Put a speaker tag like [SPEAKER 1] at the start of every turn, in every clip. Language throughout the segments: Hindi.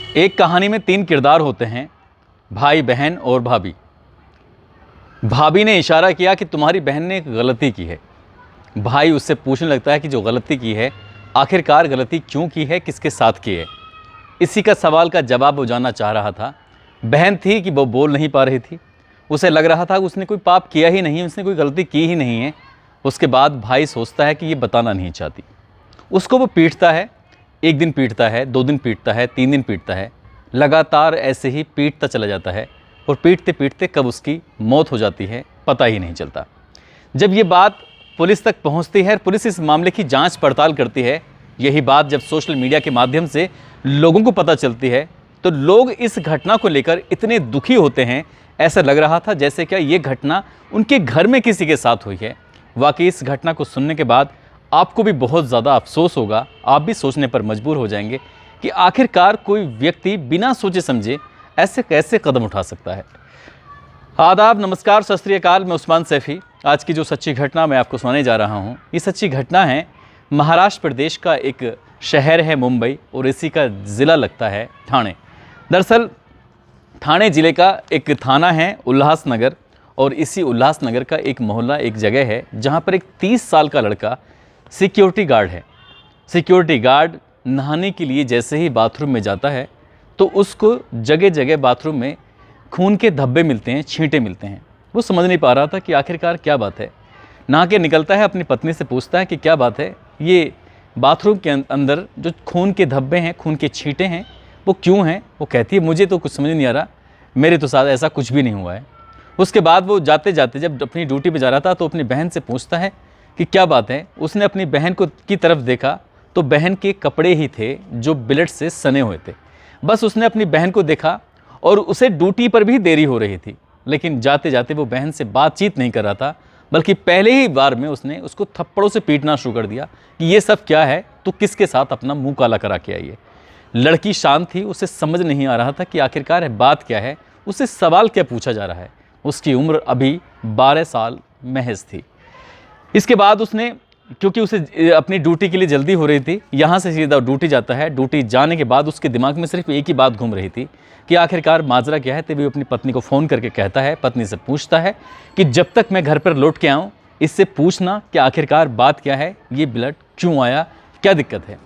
[SPEAKER 1] एक कहानी में 3 किरदार होते हैं, भाई, बहन और भाभी। भाभी ने इशारा किया कि तुम्हारी बहन ने एक गलती की है। भाई उससे पूछने लगता है कि जो गलती की है, आखिरकार गलती क्यों की है, किसके साथ की है। इसी का सवाल का जवाब वो जानना चाह रहा था। बहन थी कि वो बोल नहीं पा रही थी। उसे लग रहा था कि उसने कोई पाप किया ही नहीं, उसने कोई गलती की ही नहीं है। उसके बाद भाई सोचता है कि ये बताना नहीं चाहती। उसको वो पीटता है, 1 दिन पीटता है, 2 दिन पीटता है, 3 दिन पीटता है। लगातार ऐसे ही पीटता चला जाता है और पीटते पीटते कब उसकी मौत हो जाती है पता ही नहीं चलता। जब ये बात पुलिस तक पहुंचती है, पुलिस इस मामले की जांच पड़ताल करती है। यही बात जब सोशल मीडिया के माध्यम से लोगों को पता चलती है तो लोग इस घटना को लेकर इतने दुखी होते हैं, ऐसा लग रहा था जैसे क्या ये घटना उनके घर में किसी के साथ हुई है। वाकई इस घटना को सुनने के बाद आपको भी बहुत ज़्यादा अफसोस होगा। आप भी सोचने पर मजबूर हो जाएंगे कि आखिरकार कोई व्यक्ति बिना सोचे समझे ऐसे कैसे कदम उठा सकता है। आदाब, नमस्कार, सत श्री अकाल। मैं उस्मान सैफ़ी। आज की जो सच्ची घटना मैं आपको सुनाने जा रहा हूँ, ये सच्ची घटना है महाराष्ट्र प्रदेश का एक शहर है मुंबई, और इसी का ज़िला लगता है ठाणे। दरअसल ठाणे ज़िले का एक थाना है उल्लासनगर, और इसी उल्लासनगर का एक मोहल्ला, एक जगह है जहाँ पर एक 30 साल का लड़का सिक्योरिटी गार्ड है। सिक्योरिटी गार्ड नहाने के लिए जैसे ही बाथरूम में जाता है तो उसको जगह जगह बाथरूम में खून के धब्बे मिलते हैं, छींटे मिलते हैं। वो समझ नहीं पा रहा था कि आखिरकार क्या बात है। नहा के निकलता है, अपनी पत्नी से पूछता है कि क्या बात है, ये बाथरूम के अंदर जो खून के धब्बे हैं, खून के छींटे हैं, वो क्यों हैं। वो कहती है मुझे तो कुछ समझ नहीं आ रहा, मेरे तो साथ ऐसा कुछ भी नहीं हुआ है। उसके बाद वो जाते जाते जब अपनी ड्यूटी पे जा रहा था तो अपनी बहन से पूछता है कि क्या बात है। उसने अपनी बहन को की तरफ देखा तो बहन के कपड़े ही थे जो ब्लड से सने हुए थे। बस उसने अपनी बहन को देखा और उसे ड्यूटी पर भी देरी हो रही थी, लेकिन जाते जाते वो बहन से बातचीत नहीं कर रहा था, बल्कि पहले ही बार में उसने उसको थप्पड़ों से पीटना शुरू कर दिया कि ये सब क्या है, तो किसके साथ अपना मुंह काला करा के आई है। लड़की शांत थी, उसे समझ नहीं आ रहा था कि आखिरकार है बात क्या है, उसे सवाल क्या पूछा जा रहा है। उसकी उम्र अभी 12 साल महज थी। इसके बाद उसने, क्योंकि उसे अपनी ड्यूटी के लिए जल्दी हो रही थी, यहाँ से सीधा ड्यूटी जाता है। ड्यूटी जाने के बाद उसके दिमाग में सिर्फ एक ही बात घूम रही थी कि आखिरकार माजरा क्या है। तभी अपनी पत्नी को फ़ोन करके कहता है, पत्नी से पूछता है कि जब तक मैं घर पर लौट के आऊँ इससे पूछना कि आखिरकार बात क्या है, ये ब्लड क्यों आया, क्या दिक्कत है।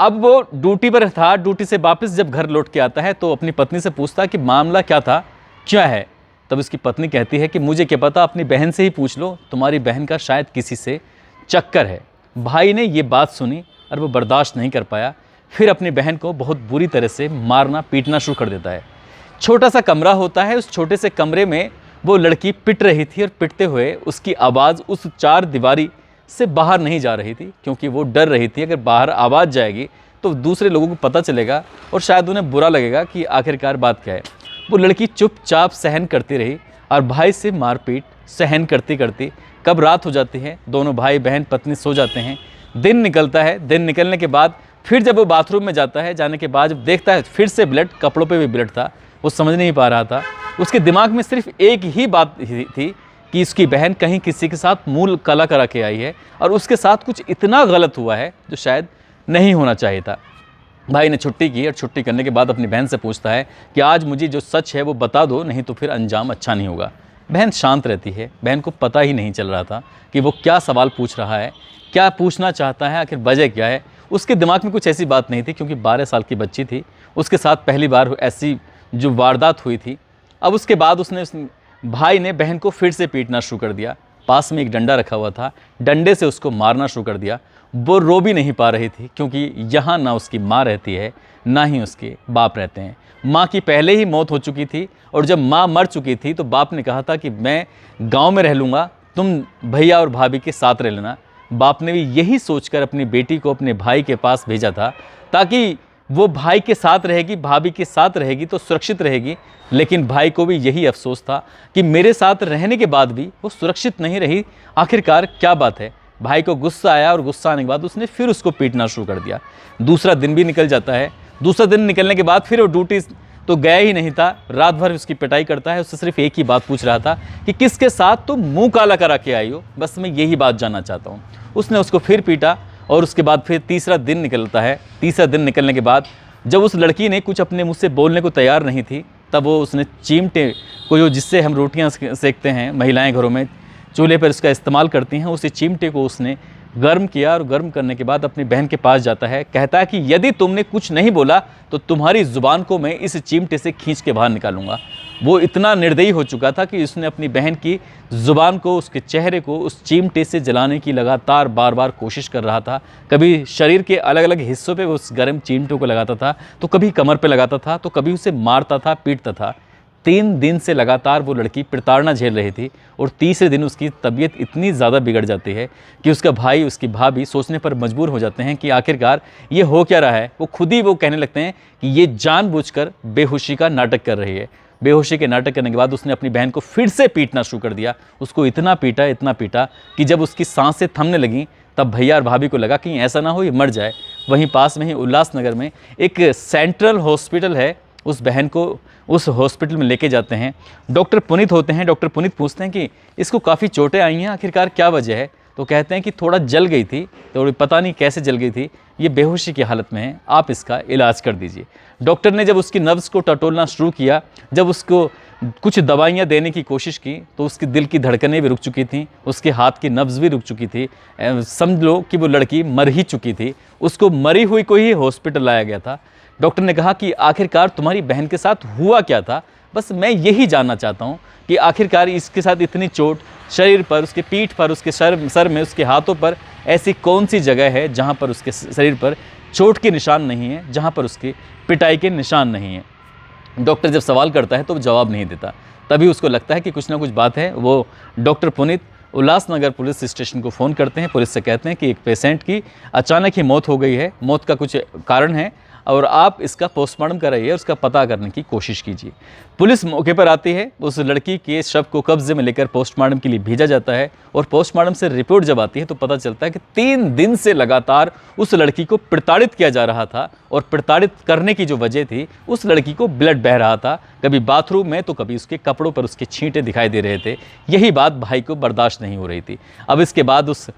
[SPEAKER 1] अब वो ड्यूटी पर था, ड्यूटी से वापस जब घर लौट के आता है तो अपनी पत्नी से पूछता है कि मामला क्या था, क्या है। तब उसकी पत्नी कहती है कि मुझे क्या पता, अपनी बहन से ही पूछ लो, तुम्हारी बहन का शायद किसी से चक्कर है। भाई ने ये बात सुनी और वो बर्दाश्त नहीं कर पाया, फिर अपनी बहन को बहुत बुरी तरह से मारना पीटना शुरू कर देता है। छोटा सा कमरा होता है, उस छोटे से कमरे में वो लड़की पिट रही थी, और पिटते हुए उसकी आवाज़ उस 4 दीवारी से बाहर नहीं जा रही थी, क्योंकि वो डर रही थी अगर बाहर आवाज़ जाएगी तो दूसरे लोगों को पता चलेगा और शायद उन्हें बुरा लगेगा कि आखिरकार बात क्या है। वो लड़की चुपचाप सहन करती रही और भाई से मारपीट सहन करती करती कब रात हो जाती है, दोनों भाई बहन पत्नी सो जाते हैं। दिन निकलता है। दिन निकलने के बाद फिर जब वो बाथरूम में जाता है, जाने के बाद जब देखता है फिर से ब्लड, कपड़ों पे भी ब्लड था। वो समझ नहीं पा रहा था। उसके दिमाग में सिर्फ एक ही बात थी कि इसकी बहन कहीं किसी के साथ मुंह काला करा के आई है और उसके साथ कुछ इतना गलत हुआ है जो शायद नहीं होना चाहिए था। भाई ने छुट्टी की और छुट्टी करने के बाद अपनी बहन से पूछता है कि आज मुझे जो सच है वो बता दो, नहीं तो फिर अंजाम अच्छा नहीं होगा। बहन शांत रहती है। बहन को पता ही नहीं चल रहा था कि वो क्या सवाल पूछ रहा है, क्या पूछना चाहता है, आखिर वजह क्या है। उसके दिमाग में कुछ ऐसी बात नहीं थी, क्योंकि 12 साल की बच्ची थी, उसके साथ पहली बार ऐसी जो वारदात हुई थी। अब उसके बाद भाई ने बहन को फिर से पीटना शुरू कर दिया। पास में एक डंडा रखा हुआ था, डंडे से उसको मारना शुरू कर दिया। वो रो भी नहीं पा रही थी, क्योंकि यहाँ ना उसकी माँ रहती है ना ही उसके बाप रहते हैं। माँ की पहले ही मौत हो चुकी थी, और जब माँ मर चुकी थी तो बाप ने कहा था कि मैं गांव में रह लूँगा, तुम भैया और भाभी के साथ रह लेना। बाप ने भी यही सोचकर अपनी बेटी को अपने भाई के पास भेजा था, ताकि वो भाई के साथ रहेगी, भाभी के साथ रहेगी तो सुरक्षित रहेगी। लेकिन भाई को भी यही अफसोस था कि मेरे साथ रहने के बाद भी वो सुरक्षित नहीं रही, आखिरकार क्या बात है। भाई को गुस्सा आया, और गुस्सा आने के बाद उसने फिर उसको पीटना शुरू कर दिया। दूसरा दिन भी निकल जाता है। दूसरा दिन निकलने के बाद फिर वो ड्यूटी तो गया ही नहीं था। रात भर उसकी पिटाई करता है। उससे सिर्फ एक ही बात पूछ रहा था कि किसके साथ तुम मुंह काला करा के आई हो, बस मैं यही बात जानना चाहता हूँ। उसने उसको फिर पीटा, और उसके बाद फिर तीसरा दिन निकलता है। तीसरा दिन निकलने के बाद जब उस लड़की ने कुछ अपने मुँह से बोलने को तैयार नहीं थी, तब वो उसने चिमटे को, जो जिससे हम रोटियां सेकते हैं महिलाएं घरों में चूल्हे पर इसका इस्तेमाल करती हैं, उसी चिमटे को उसने गर्म किया और गर्म करने के बाद अपनी बहन के पास जाता है। कहता है कि यदि तुमने कुछ नहीं बोला तो तुम्हारी ज़ुबान को मैं इस चिमटे से खींच के बाहर निकालूंगा। वो इतना निर्दयी हो चुका था कि उसने अपनी बहन की ज़ुबान को, उसके चेहरे को उस चिमटे से जलाने की लगातार बार बार कोशिश कर रहा था। कभी शरीर के अलग अलग हिस्सों पे उस गर्म चिमटों को लगाता था, तो कभी कमर पे लगाता था, तो कभी उसे मारता था, पीटता था। 3 दिन से लगातार वो लड़की प्रताड़ना झेल रही थी और तीसरे दिन उसकी तबीयत इतनी ज़्यादा बिगड़ जाती है कि उसका भाई, उसकी भाभी सोचने पर मजबूर हो जाते हैं कि आखिरकार ये हो क्या रहा है। वो खुद ही वो कहने लगते हैं कि ये जानबूझकर बेहोशी का नाटक कर रही है। बेहोशी के नाटक करने के बाद उसने अपनी बहन को फिर से पीटना शुरू कर दिया। उसको इतना पीटा कि जब उसकी सांसें थमने लगीं तब भैया और भाभी को लगा कि ऐसा ना हो ये मर जाए। वहीं पास में ही उल्लासनगर में एक सेंट्रल हॉस्पिटल है, उस बहन को उस हॉस्पिटल में लेके जाते हैं। डॉक्टर पुनीत होते हैं। डॉक्टर पुनीत पूछते हैं कि इसको काफ़ी चोटें आई हैं, आखिरकार क्या वजह है। तो कहते हैं कि थोड़ा जल गई थी, तो पता नहीं कैसे जल गई थी, ये बेहोशी की हालत में है, आप इसका इलाज कर दीजिए। डॉक्टर ने जब उसकी नब्ज़ को टटोलना शुरू किया, जब उसको कुछ दवाइयाँ देने की कोशिश की, तो उसके दिल की धड़कनें भी रुक चुकी थीं, उसके हाथ की नब्ज़ भी रुक चुकी थी। समझ लो कि वो लड़की मर ही चुकी थी। उसको मरी हुई को ही हॉस्पिटल लाया गया था। डॉक्टर ने कहा कि आखिरकार तुम्हारी बहन के साथ हुआ क्या था, बस मैं यही जानना चाहता हूँ कि आखिरकार इसके साथ इतनी चोट, शरीर पर, उसके पीठ पर, उसके सर में, उसके हाथों पर ऐसी कौन सी जगह है जहाँ पर उसके शरीर पर चोट के निशान नहीं है, जहाँ पर उसकी पिटाई के निशान नहीं हैं। डॉक्टर जब सवाल करता है तो वो जवाब नहीं देता। तभी उसको लगता है कि कुछ ना कुछ बात है। वो doctor Puneet Ulhasnagar police station को फ़ोन करते हैं। पुलिस से कहते हैं कि एक पेशेंट की अचानक ही मौत हो गई है, मौत का कुछ कारण है और आप इसका पोस्टमार्टम कराइए, उसका पता करने की कोशिश कीजिए। पुलिस मौके पर आती है। उस लड़की के शव को कब्जे में लेकर पोस्टमार्टम के लिए भेजा जाता है और पोस्टमार्टम से रिपोर्ट जब आती है तो पता चलता है कि 3 दिन से लगातार उस लड़की को प्रताड़ित किया जा रहा था और प्रताड़ित करने की जो वजह थी, उस लड़की को ब्लड बह रहा था, कभी बाथरूम में तो कभी उसके कपड़ों पर उसके छींटे दिखाई दे रहे थे। यही बात भाई को बर्दाश्त नहीं हो रही थी। अब इसके बाद उस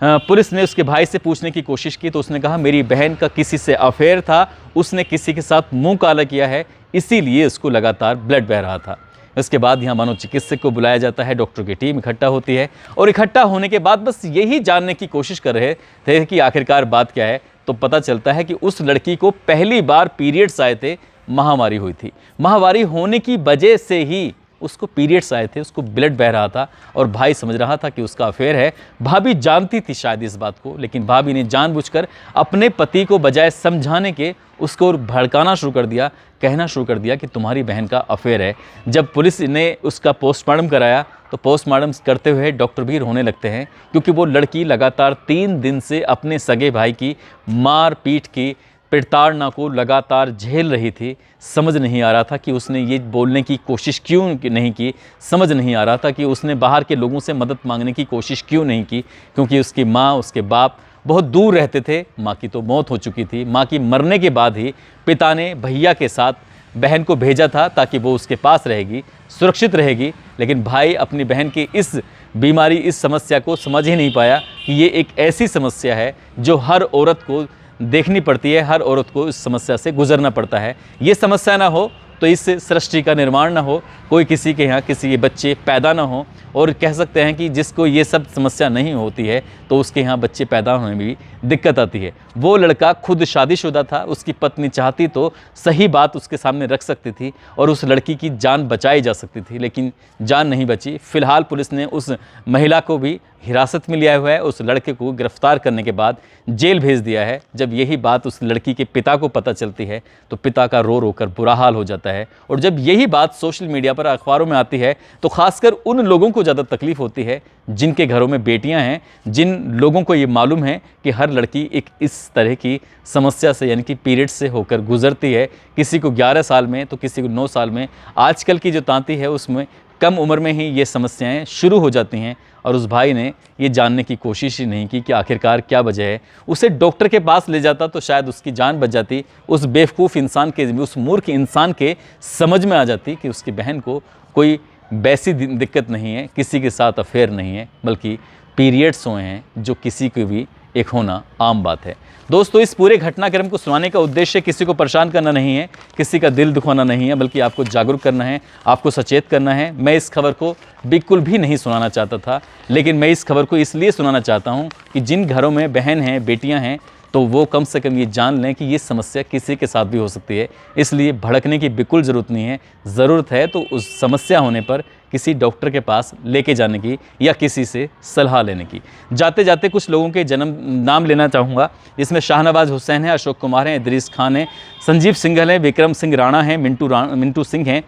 [SPEAKER 1] पुलिस ने उसके भाई से पूछने की कोशिश की तो उसने कहा मेरी बहन का किसी से अफेयर था, उसने किसी के साथ मुंह काला किया है, इसीलिए उसको लगातार ब्लड बह रहा था। इसके बाद यहाँ मनोचिकित्सक को बुलाया जाता है, डॉक्टर की टीम इकट्ठा होती है और इकट्ठा होने के बाद बस यही जानने की कोशिश कर रहे थे कि आखिरकार बात क्या है। तो पता चलता है कि उस लड़की को पहली बार पीरियड्स आए थे, महामारी हुई थी। महामारी होने की वजह से ही उसको पीरियड्स आए थे, उसको ब्लड बह रहा था और भाई समझ रहा था कि उसका अफेयर है। भाभी जानती थी शायद इस बात को, लेकिन भाभी ने जानबूझकर अपने पति को बजाय समझाने के उसको भड़काना शुरू कर दिया, कहना शुरू कर दिया कि तुम्हारी बहन का अफेयर है। जब पुलिस ने उसका पोस्टमार्टम कराया तो पोस्टमार्टम करते हुए डॉक्टर भी रोने लगते हैं, क्योंकि वो लड़की लगातार 3 दिन से अपने सगे भाई की मार पीट की प्रताड़ना को लगातार झेल रही थी। समझ नहीं आ रहा था कि उसने ये बोलने की कोशिश क्यों नहीं की, समझ नहीं आ रहा था कि उसने बाहर के लोगों से मदद मांगने की कोशिश क्यों नहीं की, क्योंकि उसकी माँ, उसके बाप बहुत दूर रहते थे। माँ की तो मौत हो चुकी थी। माँ की मरने के बाद ही पिता ने भैया के साथ बहन को भेजा था ताकि वो उसके पास रहेगी, सुरक्षित रहेगी। लेकिन भाई अपनी बहन की इस बीमारी, इस समस्या को समझ ही नहीं पाया कि ये एक ऐसी समस्या है जो हर औरत को देखनी पड़ती है, हर औरत को इस समस्या से गुजरना पड़ता है। ये समस्या ना हो तो इस सृष्टि का निर्माण ना हो, कोई किसी के यहाँ किसी के बच्चे पैदा ना हो। और कह सकते हैं कि जिसको ये सब समस्या नहीं होती है तो उसके यहाँ बच्चे पैदा होने में भी दिक्कत आती है। वो लड़का खुद शादीशुदा था, उसकी पत्नी चाहती तो सही बात उसके सामने रख सकती थी और उस लड़की की जान बचाई जा सकती थी, लेकिन जान नहीं बची। फिलहाल पुलिस ने उस महिला को भी हिरासत में लिया हुआ है। उस लड़के को गिरफ्तार करने के बाद जेल भेज दिया है। जब यही बात उस लड़की के पिता को पता चलती है तो पिता का रो रो कर बुरा हाल हो जाता है। और जब यही बात सोशल मीडिया पर, अखबारों में आती है तो खासकर उन लोगों को ज़्यादा तकलीफ होती है जिनके घरों में बेटियां हैं, जिन लोगों को ये मालूम है कि हर लड़की एक इस तरह की समस्या से, यानी कि पीरियड्स से होकर गुजरती है। किसी को 11 साल में तो किसी को 9 साल में। आजकल की जो तांती है उसमें कम उम्र में ही ये समस्याएं शुरू हो जाती हैं। और उस भाई ने ये जानने की कोशिश ही नहीं की कि आखिरकार क्या वजह है। उसे डॉक्टर के पास ले जाता तो शायद उसकी जान बच जाती। उस बेवकूफ़ इंसान के, उस मूर्ख इंसान के समझ में आ जाती कि उसकी बहन को कोई वैसी दिक्कत नहीं है, किसी के साथ अफेयर नहीं है, बल्कि पीरियड्स हुए हैं जो किसी को भी एक होना आम बात है। दोस्तों, इस पूरे घटनाक्रम को सुनाने का उद्देश्य किसी को परेशान करना नहीं है, किसी का दिल दुखाना नहीं है, बल्कि आपको जागरूक करना है, आपको सचेत करना है। मैं इस खबर को बिल्कुल भी नहीं सुनाना चाहता था, लेकिन मैं इस खबर को इसलिए सुनाना चाहता हूँ कि जिन घरों में बहन हैं, बेटियाँ हैं, तो वो कम से कम ये जान लें कि ये समस्या किसी के साथ भी हो सकती है। इसलिए भड़कने की बिल्कुल ज़रूरत नहीं है। ज़रूरत है तो उस समस्या होने पर किसी डॉक्टर के पास लेके जाने की या किसी से सलाह लेने की। जाते जाते कुछ लोगों के जन्म नाम लेना चाहूँगा, जिसमें शाहनवाज हुसैन है, अशोक कुमार हैं, इदरीस खान है, संजीव सिंघल है, विक्रम सिंह राणा है, मिंटू सिंह हैं,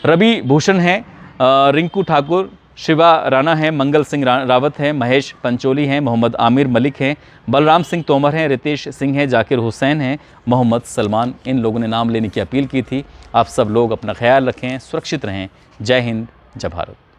[SPEAKER 1] रवि भूषण हैं, रिंकू ठाकुर, शिवा राणा है, मंगल सिंह रावत है, महेश पंचोली हैं, मोहम्मद आमिर मलिक हैं, बलराम सिंह तोमर हैं, रितेश सिंह है, जाकिर हुसैन हैं, मोहम्मद सलमान। इन लोगों ने नाम लेने की अपील की थी। आप सब लोग अपना ख्याल रखें, सुरक्षित रहें। जय हिंद, जय भारत।